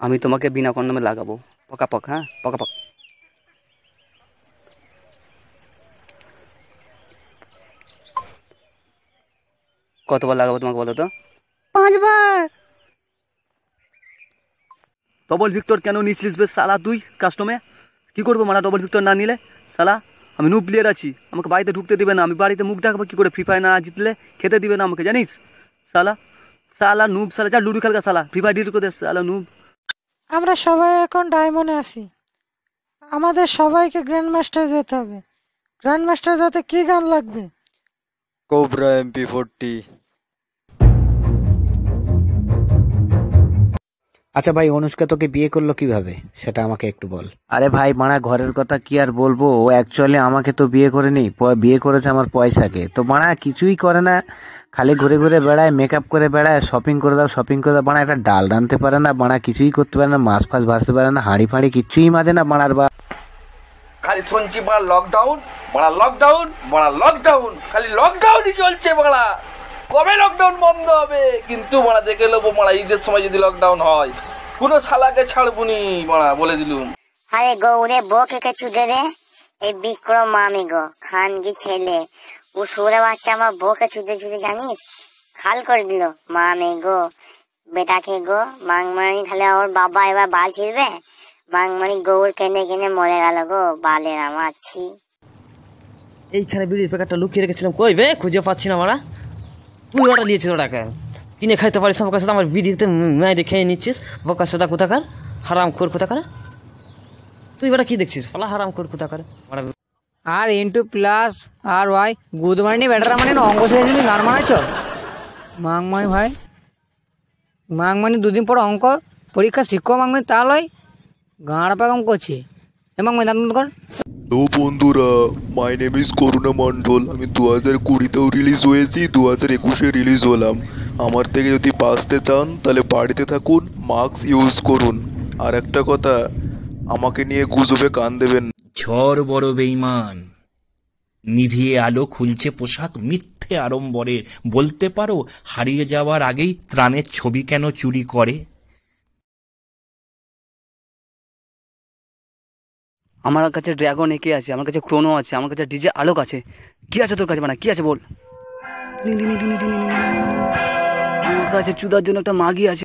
আমি তোমাকে বিনা কন্ডমে লাগাবো, পকাপক। হ্যাঁ, পকাপক। কতবার লাগাবো তোমাকে বলো তো? 5 বার। ডবল ভিক্টর কেন নিচ্ছিস বে শালা তুই কাস্টমে? কি করবো মারা ডবল ভিক্টর না নিলে? শালা আমি নুব প্লেয়ার আছি, আমাকে বাড়িতে ঢুকতে দিবে না, আমি বাড়িতে মুখ দেখাবো কি করে? ফ্রি ফায়ার না জিতলে খেতে দিবে না আমাকে, জানিস? শালা শালা নুব, শালা যা লুডো খেলগা, শালা ফ্রি ফায়ার ডিলিট করে দে শালা নুব। আমরা সবাই এখন ডায়মন্ডে আছি। আমাদের সবাইকে গ্র্যান্ড মাস্টার যেতে হবে। গ্র্যান্ড মাস্টার যেতে কি গান লাগবে? Cobra MP40। আচ্ছা ভাই, অনুষ্কা তোকে বিয়ে করলো কিভাবে সেটা আমাকে একটু বল। আরে ভাই মারা, ঘরের কথা কি আর বলবো, ও অ্যাকচুয়ালি আমাকে তো বিয়ে করেনি, বিয়ে করেছে আমার পয়সাকে। তো মারা কিছুই করে না, খালি ঘুরে ঘুরে বেড়ায়, মেকআপ করে বেড়ায়, শপিং করে দাও শপিং করে দাও। বাড়া একটা ডাল রাঁধতে পারে না, বাড়া কিছুই করতে পারে না, মাছ ফাছ ভাজতে পারে না, হাঁড়ি ফাঁড়ি কিচ্ছুই মাঝে না বাড়ার বা। খালি শুনছি বড়া লকডাউন, বড়া লকডাউন, বড়া লকডাউন, খালি লকডাউনই চলছে বড়া। কবে লকডাউন বন্ধ হবে? কিন্তু বড়া দেখে নেবো বড়া, ঈদের সময় যদি লকডাউন হয় কোনো শালাকে ছাড়বুনি বড়া, বলে দিলুম। আরে গৌরে বকে চুদে রে, এই বিক্রম মামি গো খানকি ছেলে, ও সুরে বাচ্চা আমার বকে চুদে চুদে জানিস খাল করে দিল। মামি গো বেটাকে গো মাংমানি, তাহলে ওর বাবা এবার বাল ছিড়বে। মাংমানি গৌর কেনে কেনে মরে গেল গো, বালের আমার ছি। এইখানে বিড়ির প্যাকেটটা লুকিয়ে রেখেছিলাম, কই বে খুঁজে পাচ্ছি না মারা। তুই ওটা নিয়েছিস ওটাকে, কিনে খাইতে পারিস না বোকার সাথে, আমার বিড়িতে মেয়েদের খেয়ে নিচ্ছিস বোকার সাথে কোথাকার, হারাম খোর কোথাকার। তুই ওটা কি দেখছিস পালা, হারাম খোর কোথাকার। আর ইন্টু প্লাস আর ওয়াই গুড মর্নিং বেটার মানে অঙ্ক শিখেছিলি গান মানাচ্ছ? মাংমানি ভাই, মাংমানি দুদিন পর অঙ্ক পরীক্ষা শিক্ষক মাংমানি তা লয় গাঁড় পাগম করছে। এ মাংমানি দাঁত কর। হ্যালো বন্ধুরা, মাই নেম ইজ করুণা মণ্ডল। আমি 2020-তেও রিলিজ হয়েছি, 2021-এ রিলিজ হলাম। আমার থেকে যদি বাঁচতে চান তাহলে বাড়িতে থাকুন, মাস্ক ইউজ করুন। আর একটা কথা, আমাকে নিয়ে গুজবে কান দেবেন না। ঝড় বড় বেঈমান, নিভিয়ে আলো খুলছে পোশাক মিথ্যে আড়ম্বরে। বলতে পারো হারিয়ে যাওয়ার আগেই ত্রাণের ছবি কেন চুরি করে? আমার কাছে ড্রাগন একে আছে, আমার কাছে ক্রোনো আছে, আমার কাছে ডিজে আলোক আছে। কি আছে তোর কাছে মানে, কি আছে বল? আমার কাছে চুদার জন্য একটা মাগি আছে।